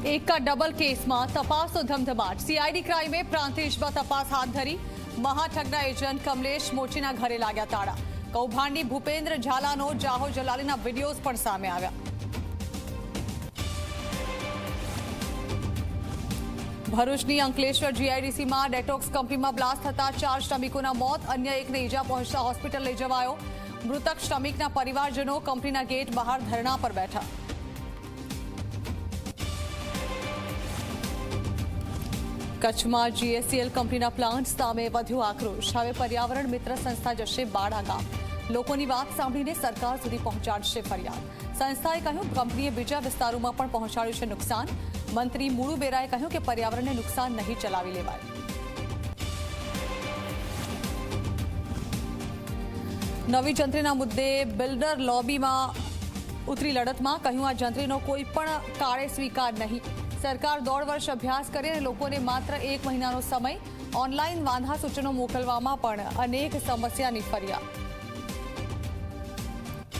એક ડબલ કેસમાં તપાસનો ધમધમાટ। સીઆઈડી ક્રાઇમે પ્રાંતિજમાં તપાસ હાથ ધરી। મહાઠગના એજન્ટ કમલેશ મોચીના ઘરે લાગ્યા તાળા। કૌભાંડી ભૂપેન્દ્ર ઝાલાનો જાહો જલાલીના વિડીયોઝ પણ સામે આવ્યા। ભરૂચની અંકલેશ્વર જીઆઈડીસીમાં ડેટોક્સ કંપનીમાં બ્લાસ્ટ થતા 4 શ્રમિકોના મોત, અન્ય એકને ઈજા પહોંચતા હોસ્પિટલ લઈ જવાયો। મૃતક શ્રમિકના પરિવારજનો કંપનીના ગેટ બહાર ધરણા પર બેઠા। કચ્છમાં જીએસસીએલ કંપનીના પ્લાન્ટ સામે વધ્યો આક્રોશ। હવે પર્યાવરણ મિત્ર સંસ્થા જશે બાળા ગામ। લોકોની વાત સાંભળીને સરકાર સુધી પહોંચાડશે ફરિયાદ। સંસ્થાએ કહ્યું કંપનીએ બીજા વિસ્તારોમાં પણ પહોંચાડ્યું છે નુકસાન। મંત્રી મુળુ બેરાએ કહ્યું કે પર્યાવરણને નુકસાન નહીં ચલાવી લેવાય। નવી જંત્રીના મુદ્દે બિલ્ડર લોબીમાં ઉતરી લડતમાં। કહ્યું આ જંત્રીનો કોઈ પણ કાળે સ્વીકાર નહીં। સરકાર 1.5 વર્ષ અભ્યાસ કરે અને લોકોને માત્ર 1 મહિનાનો સમય। ઓનલાઈન વાંધા સૂચનો મોકલવામાં પણ અનેક સમસ્યાની ફરિયાદ।